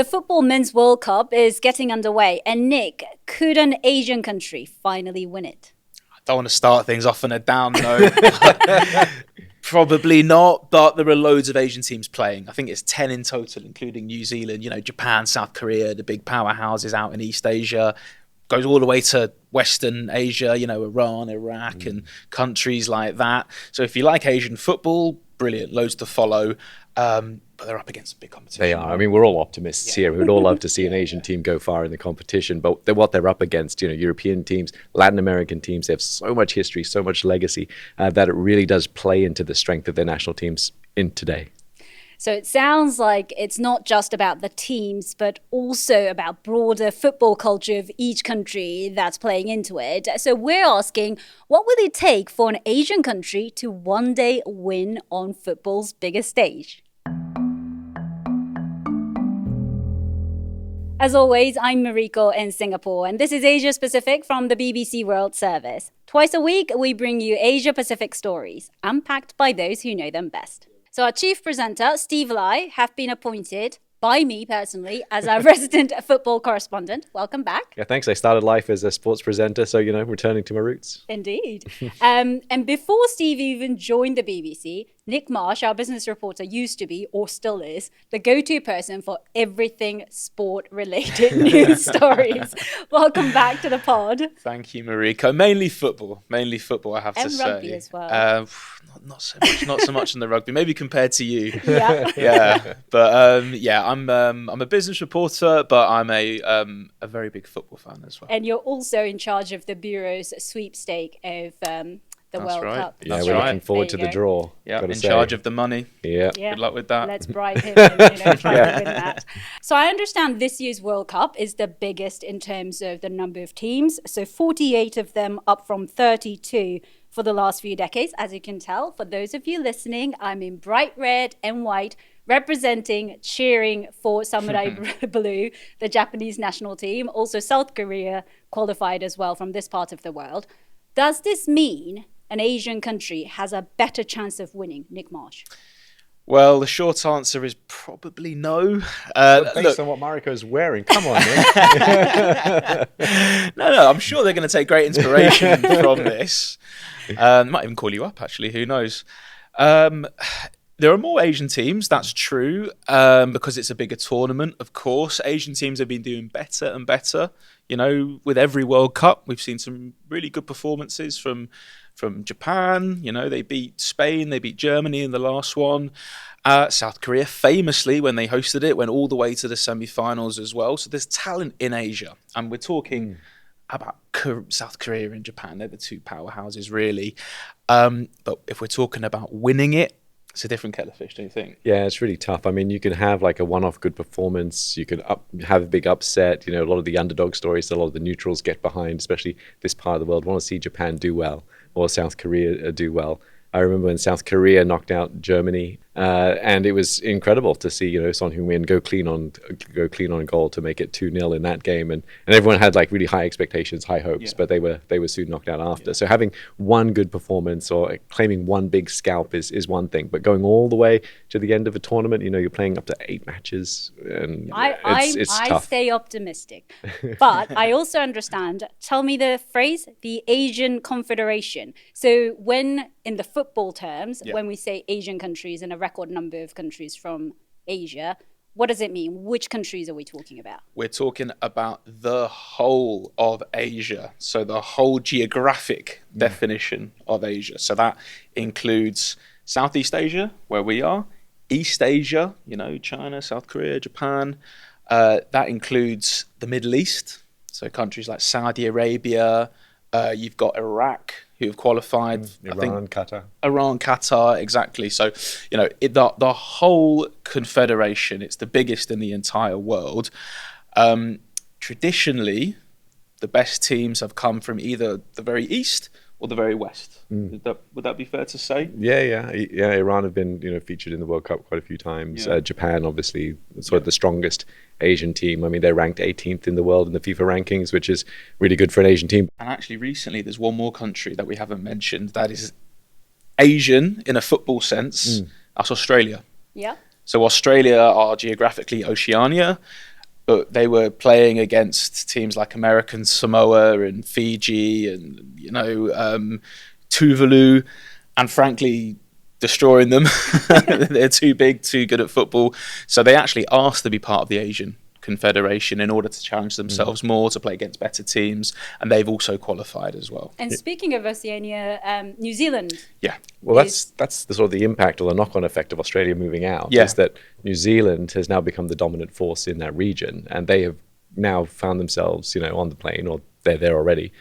The Football Men's World Cup is getting underway. And Nick, could an Asian country finally win it? I don't want to start things off on a down note. Probably not, but there are loads of Asian teams playing. I think it's 10 in total, including New Zealand, Japan, South Korea, the big powerhouses out in East Asia. Goes all the way to Western Asia, Iran, Iraq, and countries like that. So if you like Asian football, brilliant, loads to follow. But they're up against a big competition. They are. I mean, we're all optimists here. We would all love to see an Asian team go far in the competition. But what they're up against, European teams, Latin American teams, they have so much history, so much legacy, that it really does play into the strength of their national teams in today. So it sounds like it's not just about the teams, but also about broader football culture of each country that's playing into it. So we're asking, what will it take for an Asian country to one day win on football's biggest stage? As always, I'm Mariko in Singapore, and this is Asia Pacific from the BBC World Service. Twice a week, we bring you Asia Pacific stories, unpacked by those who know them best. So our chief presenter, Steve Lai, have been appointed by me personally as our resident football correspondent. Welcome back. Yeah, thanks. I started life as a sports presenter, so, returning to my roots. Indeed. And before Steve even joined the BBC, Nick Marsh, our business reporter, used to be, or still is, the go-to person for everything sport-related news stories. Welcome back to the pod. Thank you, Mariko. Mainly football, I have to say. And rugby as well. Not so much in the rugby, maybe compared to you. Yeah. Yeah. But I'm a business reporter, but I'm a very big football fan as well. And you're also in charge of the Bureau's sweepstake of the World Cup. Yeah, we're looking forward to the draw. Yeah, in charge of the money. Yeah. Good luck with that. Let's bribe him and try to win that. So I understand this year's World Cup is the biggest in terms of the number of teams. So 48 of them, up from 32 for the last few decades. As you can tell, for those of you listening, I'm in bright red and white, representing, cheering for Samurai Blue, the Japanese national team. Also South Korea qualified as well from this part of the world. Does this mean an Asian country has a better chance of winning, Nick Marsh? Well, the short answer is probably no. Based on what Mariko's wearing, come on, man. No, I'm sure they're going to take great inspiration from this. Might even call you up, actually. Who knows? There are more Asian teams, that's true, because it's a bigger tournament, of course. Asian teams have been doing better and better. With every World Cup, we've seen some really good performances from Japan. They beat Spain, they beat Germany in the last one. South Korea, famously, when they hosted it, went all the way to the semi-finals as well. So there's talent in Asia. And we're talking about South Korea and Japan. They're the two powerhouses, really. But if we're talking about winning it, it's a different kettle of fish, don't you think? Yeah, it's really tough. I mean, you can have like a one-off good performance. You can have a big upset. A lot of the underdog stories that a lot of the neutrals get behind, especially this part of the world, want to see Japan do well or South Korea do well. I remember when South Korea knocked out Germany, and it was incredible to see, Son Heung-min go clean on goal to make it 2-0 in that game, and everyone had like really high expectations, high hopes, but they were soon knocked out after. Yeah. So having one good performance or claiming one big scalp is one thing, but going all the way to the end of a tournament, you're playing up to 8 matches, and it's tough. I stay optimistic, but I also understand. Tell me the phrase, the Asian Confederation. So when in the football terms, when we say Asian countries and a record number of countries from Asia, what does it mean? Which countries are we talking about? We're talking about the whole of Asia. So the whole geographic definition of Asia. So that includes Southeast Asia, where we are, East Asia, China, South Korea, Japan. That includes the Middle East. So countries like Saudi Arabia, you've got Iraq, who have qualified. Iran, Qatar, exactly. So, the whole confederation, it's the biggest in the entire world. Traditionally, the best teams have come from either the very east or the very west. Would that be fair to say? Yeah. Iran have been, featured in the World Cup quite a few times. Yeah. Japan, obviously, sort of the strongest Asian team. I mean, they're ranked 18th in the world in the FIFA rankings, which is really good for an Asian team. And actually, recently, there's one more country that we haven't mentioned that is Asian in a football sense. That's Australia. Yeah. So Australia are geographically Oceania. but they were playing against teams like American Samoa and Fiji and, Tuvalu, and frankly, destroying them. They're too big, too good at football. So they actually asked to be part of the Asian Confederation in order to challenge themselves more, to play against better teams, and they've also qualified as well. And speaking of Oceania, New Zealand. Yeah. Well, that's the sort of the impact or the knock-on effect of Australia moving out. Yeah. Is that New Zealand has now become the dominant force in that region, and they have now found themselves, on the plane, or they're there already,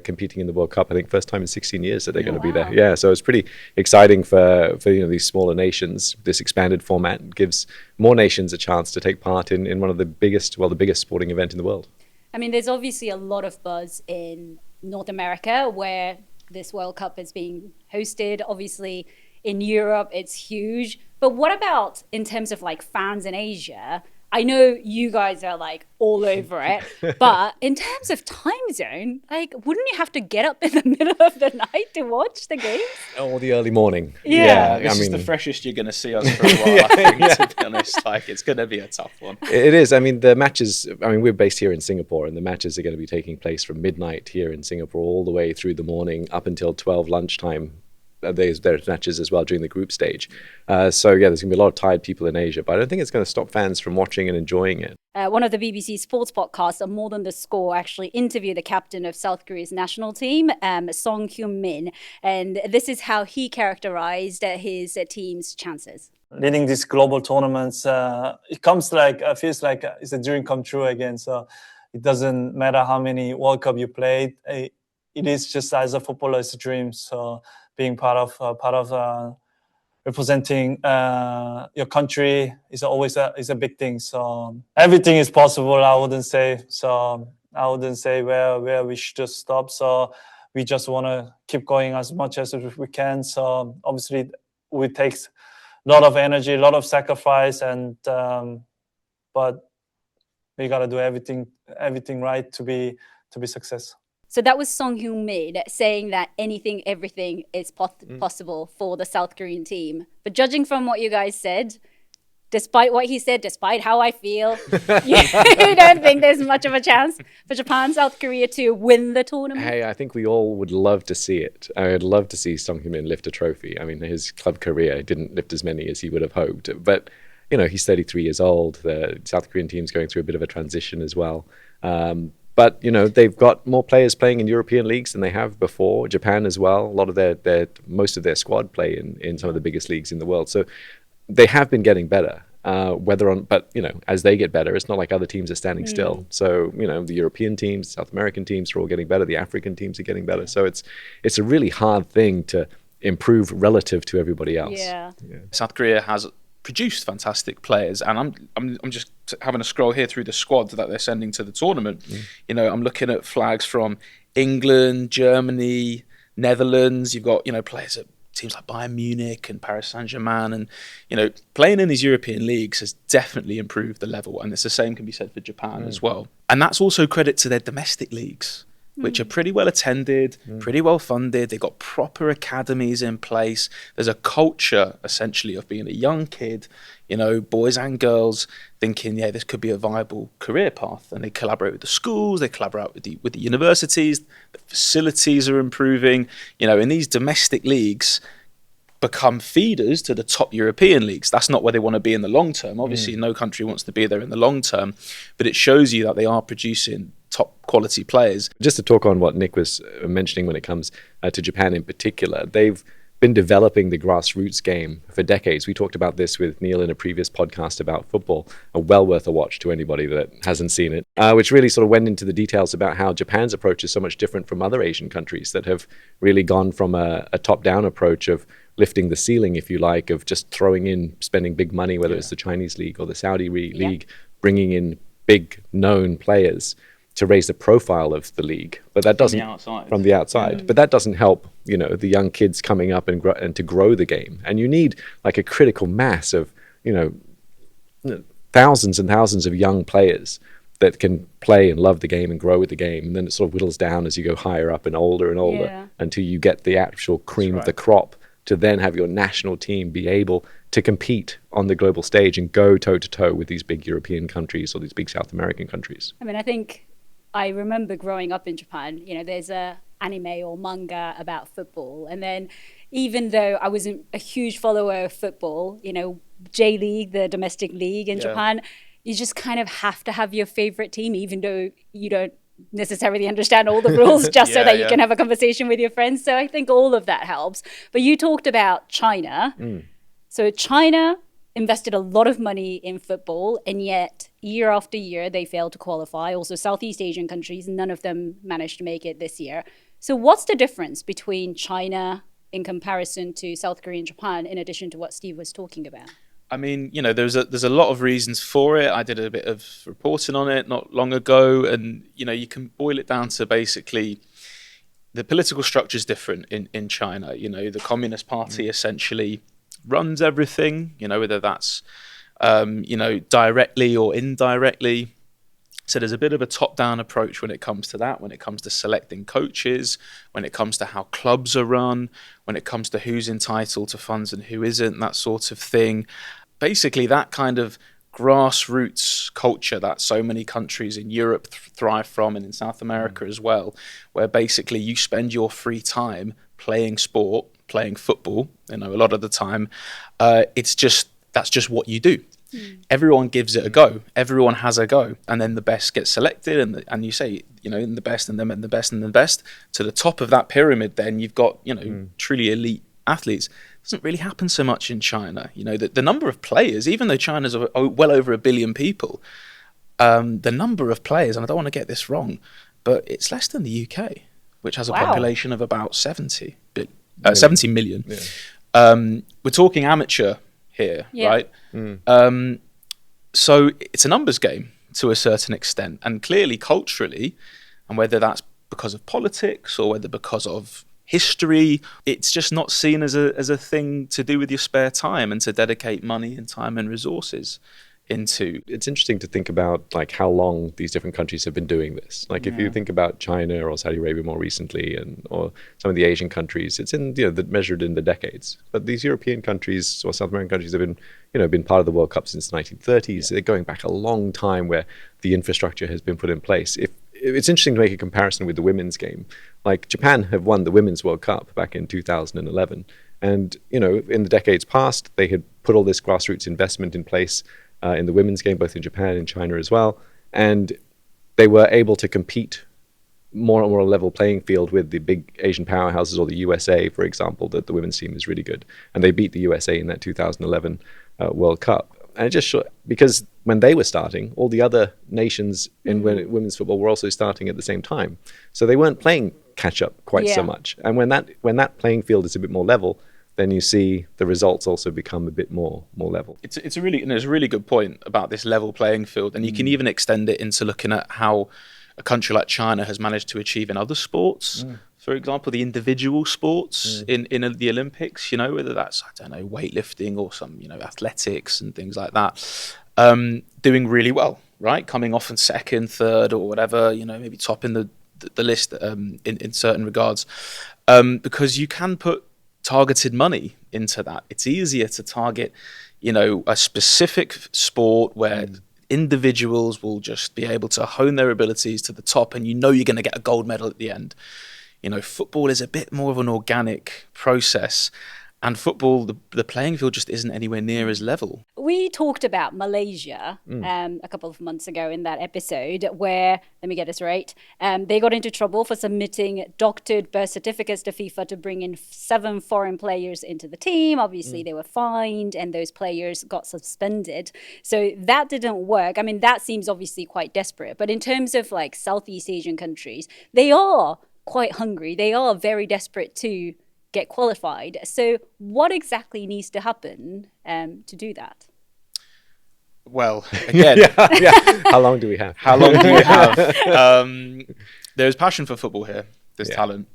competing in the World Cup. I think first time in 16 years that they're going to be there. Yeah, so it's pretty exciting for these smaller nations. This expanded format gives more nations a chance to take part in one of the biggest sporting event in the world. I mean, there's obviously a lot of buzz in North America where this World Cup is being hosted. Obviously, in Europe, it's huge. But what about in terms of like fans in Asia? I know you guys are like all over it, but in terms of time zone, like, wouldn't you have to get up in the middle of the night to watch the games? Or the early morning. Yeah. This is the freshest you're going to see us for a while, I think, to be honest. Like, it's going to be a tough one. It is. I mean, the matches, we're based here in Singapore, and the matches are going to be taking place from midnight here in Singapore all the way through the morning up until 12 lunchtime. There's matches as well during the group stage. So yeah, there's going to be a lot of tired people in Asia, but I don't think it's going to stop fans from watching and enjoying it. One of the BBC sports podcasts, More Than the Score, actually interviewed the captain of South Korea's national team, Song Hyun-min, and this is how he characterized his team's chances. Leading these global tournaments, it comes like, feels like it's a dream come true again. So it doesn't matter how many World Cup you played. It is just as a footballer's dream. So being part of representing your country is always a big thing. So everything is possible. I wouldn't say where we should just stop. So we just want to keep going as much as we can. So obviously it takes a lot of energy, a lot of sacrifice, and but we gotta do everything right to be successful. So that was Song Hyun-min saying that everything is possible for the South Korean team. But judging from what you guys said, despite what he said, despite how I feel, you don't think there's much of a chance for Japan, South Korea to win the tournament? Hey, I think we all would love to see it. I would love to see Song Hyun-min lift a trophy. I mean, his club career didn't lift as many as he would have hoped. But, he's 33 years old. The South Korean team's going through a bit of a transition as well. But, they've got more players playing in European leagues than they have before. Japan as well. A lot of most of their squad play in some of the biggest leagues in the world. So they have been getting better. But as they get better, it's not like other teams are standing still. So, the European teams, South American teams are all getting better. The African teams are getting better. So it's a really hard thing to improve relative to everybody else. Yeah. South Korea has produced fantastic players, and I'm just having a scroll here through the squad that they're sending to the tournament. I'm looking at flags from England, Germany, Netherlands. You've got players at teams like Bayern Munich and Paris Saint-Germain, and playing in these European leagues has definitely improved the level, and it's the same can be said for Japan as well. And that's also credit to their domestic leagues, which are pretty well attended, pretty well funded. They've got proper academies in place. There's a culture, essentially, of being a young kid, boys and girls, thinking, this could be a viable career path. And they collaborate with the schools, they collaborate with the universities, the facilities are improving. In these domestic leagues, become feeders to the top European leagues. That's not where they want to be in the long term. Obviously, no country wants to be there in the long term, but it shows you that they are producing top quality players. Just to talk on what Nick was mentioning when it comes to Japan in particular, they've been developing the grassroots game for decades. We talked about this with Neil in a previous podcast about football, well worth a watch to anybody that hasn't seen it, which really sort of went into the details about how Japan's approach is so much different from other Asian countries that have really gone from a top-down approach of lifting the ceiling, if you like, of just throwing in, spending big money, whether it's the Chinese league or the Saudi league, bringing in big known players to raise the profile of the league, but that doesn't from the outside. But that doesn't help, the young kids coming up and to grow the game. And you need like a critical mass of, thousands and thousands of young players that can play and love the game and grow with the game. And then it sort of whittles down as you go higher up and older until you get the actual cream of the crop to then have your national team be able to compete on the global stage and go toe to toe with these big European countries or these big South American countries? I mean, I think I remember growing up in Japan, there's a anime or manga about football. And then even though I wasn't a huge follower of football, J League, the domestic league in Japan, you just kind of have to have your favorite team, even though you don't necessarily understand all the rules, just so that you can have a conversation with your friends. So I think all of that helps. But you talked about China. So China invested a lot of money in football, and yet year after year they failed to qualify. Also Southeast Asian countries, none of them managed to make it this year. So what's the difference between China in comparison to South Korea and Japan, in addition to what Steve was talking about? I mean, there's a lot of reasons for it. I did a bit of reporting on it not long ago, and you can boil it down to basically the political structure is different in China. The Communist Party essentially runs everything. Whether that's directly or indirectly. So there's a bit of a top-down approach when it comes to that, when it comes to selecting coaches, when it comes to how clubs are run, when it comes to who's entitled to funds and who isn't, that sort of thing. Basically, that kind of grassroots culture that so many countries in Europe thrive from, and in South America as well, where basically you spend your free time playing sport, playing football, a lot of the time, that's just what you do. Everyone gives it a go. Everyone has a go, and then the best gets selected, and you say, in the best, and then the best, and the best to the top of that pyramid. Then you've got, truly elite athletes. It doesn't really happen so much in China. The number of players, even though China's well over 1 billion people, the number of players, and I don't want to get this wrong, but it's less than the UK, which has a population of about 70 million. Yeah. We're talking amateur here, right? So it's a numbers game to a certain extent, and clearly culturally, and whether that's because of politics or whether because of history, it's just not seen as a thing to do with your spare time and to dedicate money and time and resources into. It's interesting to think about like how long these different countries have been doing this. Like if you think about China or Saudi Arabia more recently, or some of the Asian countries, it's in measured in the decades. But these European countries or South American countries have been part of the World Cup since the 1930s. They're going back a long time where the infrastructure has been put in place. It's interesting to make a comparison with the women's game. Like Japan have won the Women's World Cup back in 2011. And, in the decades past, they had put all this grassroots investment in place in the women's game, both in Japan and China as well. And they were able to compete more and more on a level playing field with the big Asian powerhouses, or the USA, for example, that the women's team is really good. And they beat the USA in that 2011 World Cup. And it just because when they were starting, all the other nations in women's football were also starting at the same time. So they weren't playing catch up quite so much. And when that playing field is a bit more level, then you see the results also become a bit more level. It's a really good point about this level playing field, and you can even extend it into looking at how a country like China has managed to achieve in other sports. For example, the individual sports in the Olympics, whether that's, weightlifting or some, athletics and things like that, doing really well, right? Coming off in second, third, or whatever, maybe top in the list in certain regards, because you can put targeted money into that. It's easier to target, a specific sport where individuals will just be able to hone their abilities to the top, and you're going to get a gold medal at the end. Football is a bit more of an organic process, and football, the playing field just isn't anywhere near as level. We talked about Malaysia a couple of months ago in that episode where, let me get this right, they got into trouble for submitting doctored birth certificates to FIFA to bring in 7 foreign players into the team. Obviously, they were fined and those players got suspended. So that didn't work. I mean, that seems obviously quite desperate. But in terms of like Southeast Asian countries, they are quite hungry. They are very desperate to get qualified. So what exactly needs to happen to do that? Well, again, How long do we have? There's passion for football here. There's talent.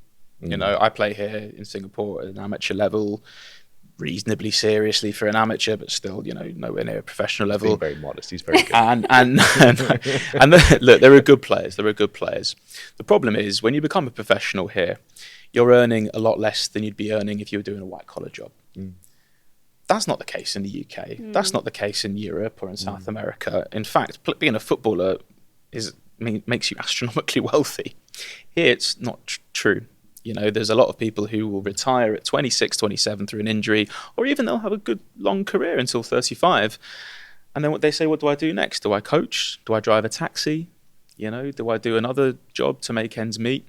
I play here in Singapore at an amateur level, reasonably seriously for an amateur, but still, nowhere near a professional level. Being very modest. He's very good. and look, there are good players. The problem is when you become a professional here, you're earning a lot less than you'd be earning if you were doing a white collar job. That's not the case in the UK. That's not the case in Europe or in South America. In fact, being a footballer makes you astronomically wealthy. Here, it's not true. You know, there's a lot of people who will retire at 26, 27 through an injury, or even they'll have a good long career until 35. And then what they say, what do I do next? Do I coach? Do I drive a taxi? You know, do I do another job to make ends meet?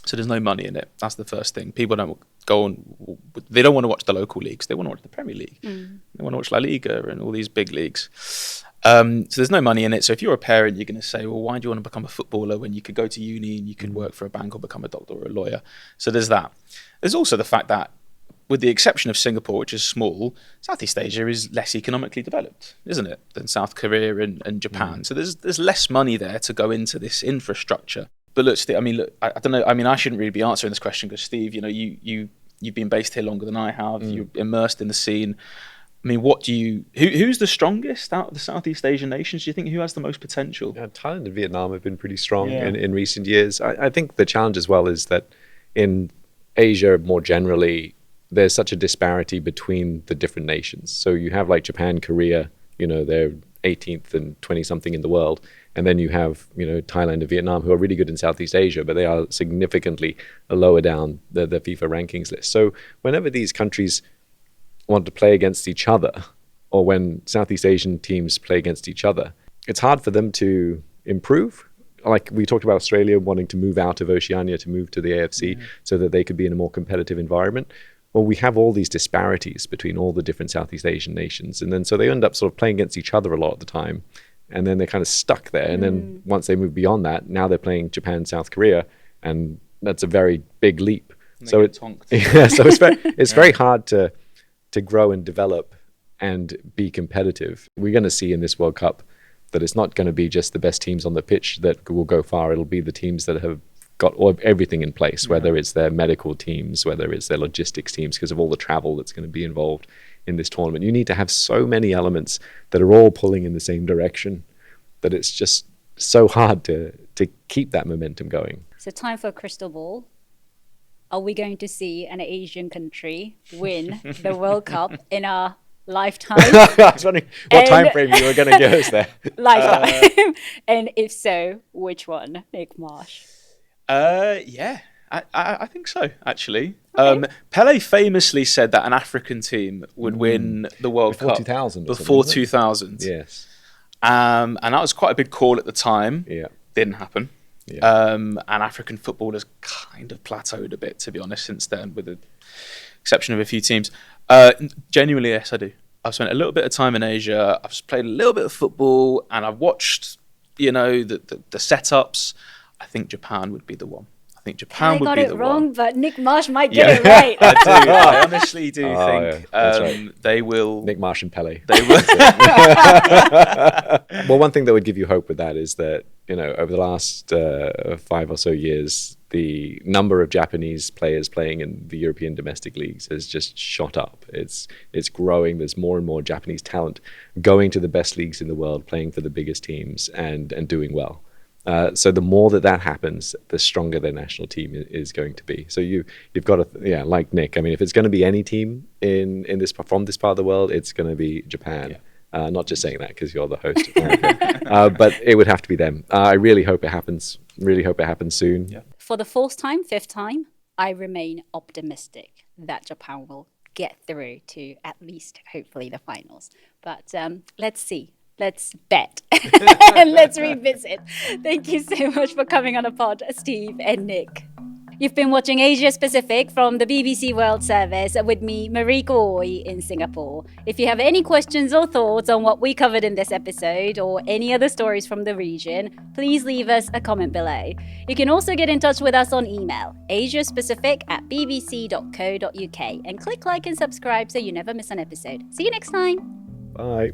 So there's no money in it. That's the first thing. People don't go on, they don't want to watch the local leagues. They want to watch the Premier League. They want to watch La Liga and all these big leagues. So there's no money in it. So if you're a parent, you're going to say, well, why do you want to become a footballer when you could go to uni and you could work for a bank or become a doctor or a lawyer? So there's that. There's also the fact that, with the exception of Singapore, which is small, Southeast Asia is less economically developed, isn't it, than South Korea and Japan. So there's less money there to go into this infrastructure. But look, Steve, I don't know. I mean, I shouldn't really be answering this question because, Steve, you know, you've been based here longer than I have. You're immersed in the scene. I mean, who's the strongest out of the Southeast Asian nations? Do you think who has the most potential? Yeah, Thailand and Vietnam have been pretty strong in recent years. I think the challenge as well is that in Asia more generally, there's such a disparity between the different nations. So you have like Japan, Korea, you know, they're 18th and 20 something in the world. And then you have, you know, Thailand and Vietnam, who are really good in Southeast Asia, but they are significantly lower down the FIFA rankings list. So whenever these countries want to play against each other, or when Southeast Asian teams play against each other, it's hard for them to improve. Like we talked about Australia wanting to move out of Oceania to move to the AFC so that they could be in a more competitive environment. Well, we have all these disparities between all the different Southeast Asian nations. And then so they end up sort of playing against each other a lot of the time. And then they're kind of stuck there. And then once they move beyond that, now they're playing Japan, South Korea. And that's a very big leap. So it's very hard to grow and develop and be competitive. We're going to see in this World Cup that it's not going to be just the best teams on the pitch that will go far. It'll be the teams that have got everything in place, whether it's their medical teams, whether it's their logistics teams, because of all the travel that's going to be involved in this tournament. You need to have so many elements that are all pulling in the same direction that it's just so hard to keep that momentum going. So time for a crystal ball. Are we going to see an Asian country win the World Cup in our lifetime? I was wondering what time frame you were going to give us there. Lifetime. And if so, which one, Nick Marsh? Yeah, I think so, actually. Okay. Pele famously said that an African team would win the World Cup 2000 before 2000. Yes. And that was quite a big call at the time. Yeah. Didn't happen. Yeah. And African football has kind of plateaued a bit, to be honest, since then, with the exception of a few teams. Genuinely, yes, I do. I've spent a little bit of time in Asia. I've played a little bit of football, and I've watched, you know, the setups. I think Japan would be the one. I think Japan would be the one. I got it wrong, but Nick Marsh might get it right. I do. I honestly do think right. They will. Nick Marsh and Pele. They will. Well, one thing that would give you hope with that is that, you know, over the last 5 or so years, the number of Japanese players playing in the European domestic leagues has just shot up. It's growing. There's more and more Japanese talent going to the best leagues in the world, playing for the biggest teams and doing well. So the more that happens, the stronger their national team is going to be. So you've got to, like Nick, I mean, if it's going to be any team from this part of the world, it's going to be Japan. Yeah. Not just saying that because you're the host of America, but it would have to be them. I really hope it happens. Really hope it happens soon. Yeah. For the fifth time, I remain optimistic that Japan will get through to at least, hopefully, the finals. But let's see. Let's bet and let's revisit. Thank you so much for coming on a pod, Steve and Nick. You've been watching Asia Pacific from the BBC World Service with me, Mariko Oi, in Singapore. If you have any questions or thoughts on what we covered in this episode or any other stories from the region, please leave us a comment below. You can also get in touch with us on email, asiapacific@bbc.co.uk, and click like and subscribe so you never miss an episode. See you next time. Bye.